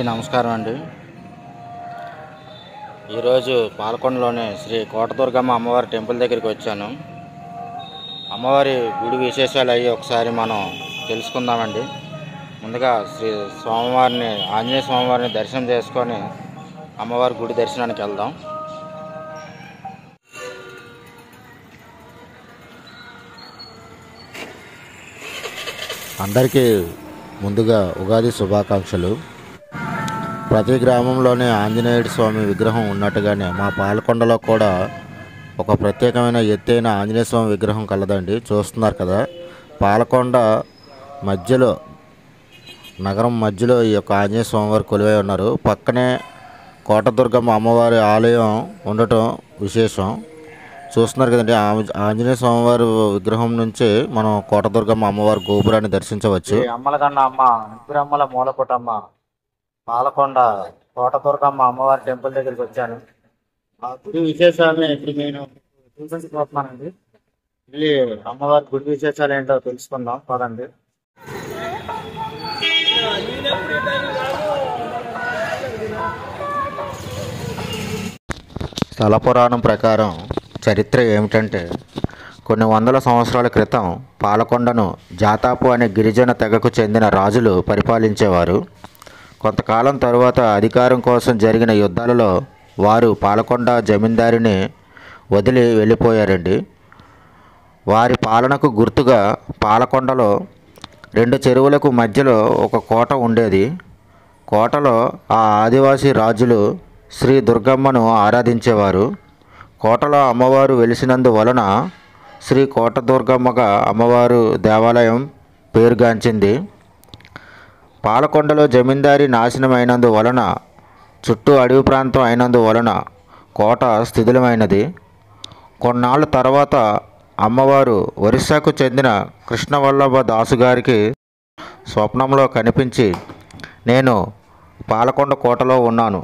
నమస్కారం అండి. ఈరోజు పాలకొండలోని శ్రీ కోటదుర్గమ్మ అమ్మవారి టెంపుల్ దగ్గరికి వచ్చాను. అమ్మవారి గుడి విశేషాలు అయ్యి ఒకసారి మనం తెలుసుకుందామండి. ముందుగా శ్రీ స్వామివారిని ఆంజనేయ స్వామివారిని దర్శనం చేసుకొని అమ్మవారి గుడి దర్శనానికి వెళ్దాం. అందరికీ ముందుగా ఉగాది శుభాకాంక్షలు. ప్రతి గ్రామంలోనే ఆంజనేయుడి స్వామి విగ్రహం ఉన్నట్టుగానే మా పాలకొండలో కూడా ఒక ప్రత్యేకమైన ఎత్తైన ఆంజనేయ స్వామి విగ్రహం కలదండి. చూస్తున్నారు కదా, పాలకొండ మధ్యలో, నగరం మధ్యలో ఈ యొక్క ఆంజనేయ స్వామి వారు కొలువై ఉన్నారు. పక్కనే కోటదుర్గమ్మ అమ్మవారి ఆలయం ఉండటం విశేషం. చూస్తున్నారు కదండి, ఆంజనేయ స్వామివారి విగ్రహం నుంచి మనం కోటదుర్గమ్మ అమ్మవారి గోపురాన్ని దర్శించవచ్చు. అమ్మల కన్నా అమ్మ, నిద్రమ్మల మూలపుటమ్మ, పాలకొండ కోటదుర్గమ్మ అమ్మవారి టెంపుల్ దగ్గరికి వచ్చాను. ఆ గుడి విశేషాలని ఇప్పుడు నేను చూపించబోతున్నానండి. వెళ్ళి అమ్మవారి గుడి విశేషాలు ఏంటో తెలుసుకుందాం పదండి. స్థల పురాణం ప్రకారం చరిత్ర ఏమిటంటే, కొన్ని వందల సంవత్సరాల క్రితం పాలకొండను జాతాపు అనే గిరిజన తెగకు చెందిన రాజులు పరిపాలించేవారు. కొంతకాలం తరువాత అధికారం కోసం జరిగిన యుద్ధాలలో వారు పాలకొండ జమీందారిని వదిలి వెళ్ళిపోయారండి. వారి పాలనకు గుర్తుగా పాలకొండలో 2 చెరువులకు మధ్యలో ఒక కోట ఉండేది. కోటలో ఆ ఆదివాసీ రాజులు శ్రీ దుర్గమ్మను ఆరాధించేవారు. కోటలో అమ్మవారు వెలిసినందువలన శ్రీ కోటదుర్గమ్మగా అమ్మవారు దేవాలయం పేరుగాంచింది. పాలకొండలో జమీందారీ నాశనమైనందువలన, చుట్టూ అడవి ప్రాంతం అయినందువలన కోట శిథిలమైనది. కొన్నాళ్ళ తర్వాత అమ్మవారు ఒరిస్సాకు చెందిన కృష్ణవల్లభ దాసు గారికి స్వప్నంలో కనిపించి, నేను పాలకొండ కోటలో ఉన్నాను,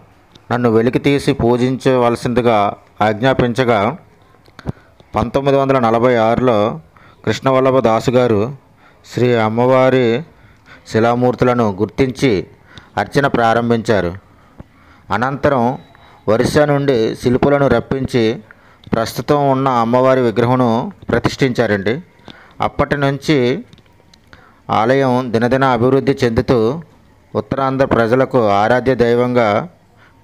నన్ను వెలికి తీసి పూజించవలసిందిగా ఆజ్ఞాపించగా 1946లో కృష్ణవల్లభ దాసు గారు శ్రీ అమ్మవారి శిలామూర్తులను గుర్తించి అర్చన ప్రారంభించారు. అనంతరం ఒరిస్సా నుండి శిల్పులను రప్పించి ప్రస్తుతం ఉన్న అమ్మవారి విగ్రహంను ప్రతిష్ఠించారండి. అప్పటి నుంచి ఆలయం దినదిన అభివృద్ధి చెందుతూ ఉత్తరాంధ్ర ప్రజలకు ఆరాధ్య దైవంగా,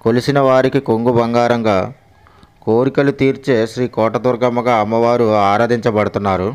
కొలిసిన వారికి కొంగు బంగారంగా, కోరికలు తీర్చే శ్రీ కోటదుర్గమ్మగా అమ్మవారు ఆరాధించబడుతున్నారు.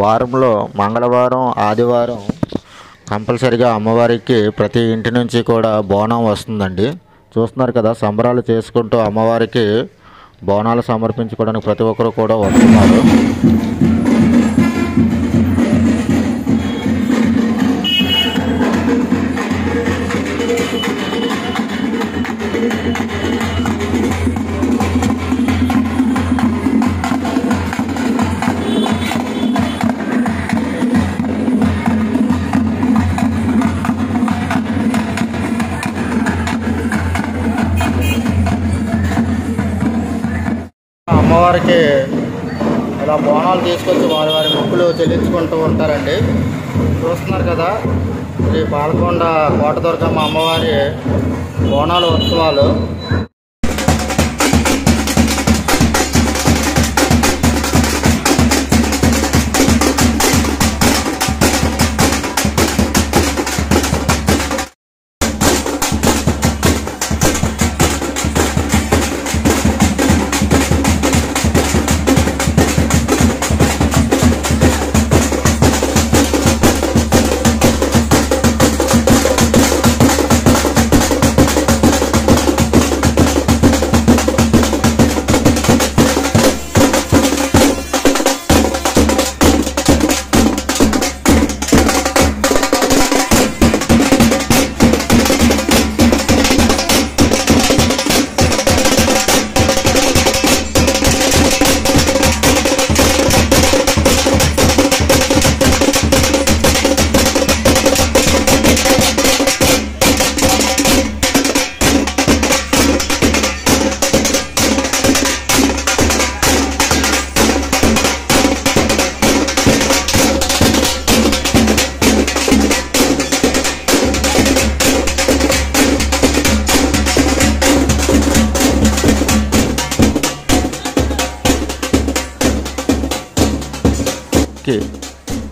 వారంలో మంగళవారం, ఆదివారం కంపల్సరిగా అమ్మవారికి ప్రతి ఇంటి నుంచి కూడా బోనం వస్తుందండి. చూస్తున్నారు కదా, సంబరాలు చేసుకుంటూ అమ్మవారికి బోనాలు సమర్పించుకోవడానికి ప్రతి ఒక్కరు కూడా వస్తున్నారు. అమ్మవారికి ఇలా బోనాలు తీసుకొచ్చి వారి వారి మొక్కులు చెల్లించుకుంటూ ఉంటారండి. చూస్తున్నారు కదా, శ్రీ పాలకొండ కోటదుర్గమ్మ అమ్మవారి బోనాల ఉత్సవాలు.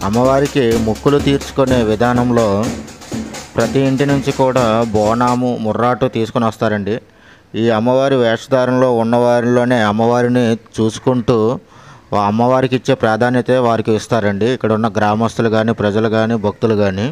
అమ్మవారికి మొక్కులు తీర్చుకునే విధానంలో ప్రతి ఇంటి నుంచి కూడా బోనాము ముర్రాటు తీసుకుని వస్తారండి. ఈ అమ్మవారి వేషధారణలో ఉన్నవారిలోనే అమ్మవారిని చూసుకుంటూ అమ్మవారికి ఇచ్చే ప్రాధాన్యత వారికి ఇస్తారండి ఇక్కడ ఉన్న గ్రామస్తులు కానీ, ప్రజలు కానీ, భక్తులు కానీ.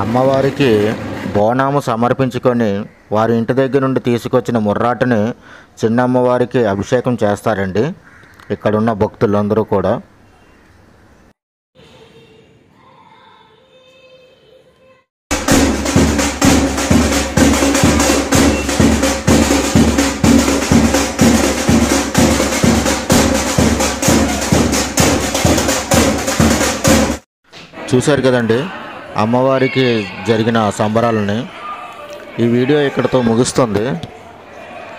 అమ్మవారికి బోనాము సమర్పించుకొని వారి ఇంటి దగ్గర నుండి తీసుకొచ్చిన ముర్రాటుని చిన్నమ్మవారికి అభిషేకం చేస్తారండి ఇక్కడున్న భక్తులందరూ కూడా. చూశారు కదండి అమ్మవారికి జరిగిన సంబరాలని. ఈ వీడియో ఇక్కడితో ముగుస్తుంది.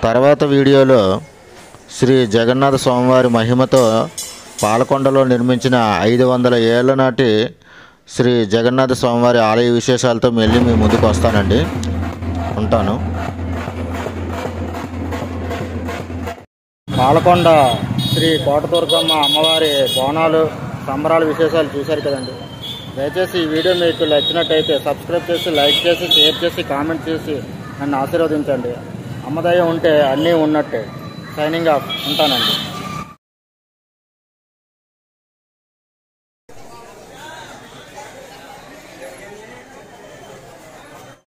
తర్వాత వీడియోలో శ్రీ జగన్నాథ స్వామివారి మహిమతో పాలకొండలో నిర్మించిన 500 ఏళ్ల నాటి శ్రీ జగన్నాథ స్వామివారి ఆలయ విశేషాలతో మళ్ళీ మీ ముందుకు వస్తానండి. ఉంటాను. పాలకొండ శ్రీ కోటదుర్గమ్మ అమ్మవారి బోనాలు సంబరాల విశేషాలు చూశారు కదండి. దయచేసి ఈ వీడియో మీకు నచ్చినట్టయితే సబ్స్క్రైబ్ చేసి, లైక్ చేసి, షేర్ చేసి, కామెంట్ చేసి నన్ను ఆశీర్వదించండి. అమ్మదయ ఉంటే అన్నీ ఉన్నట్టే. Signing off. ఉంటానండి.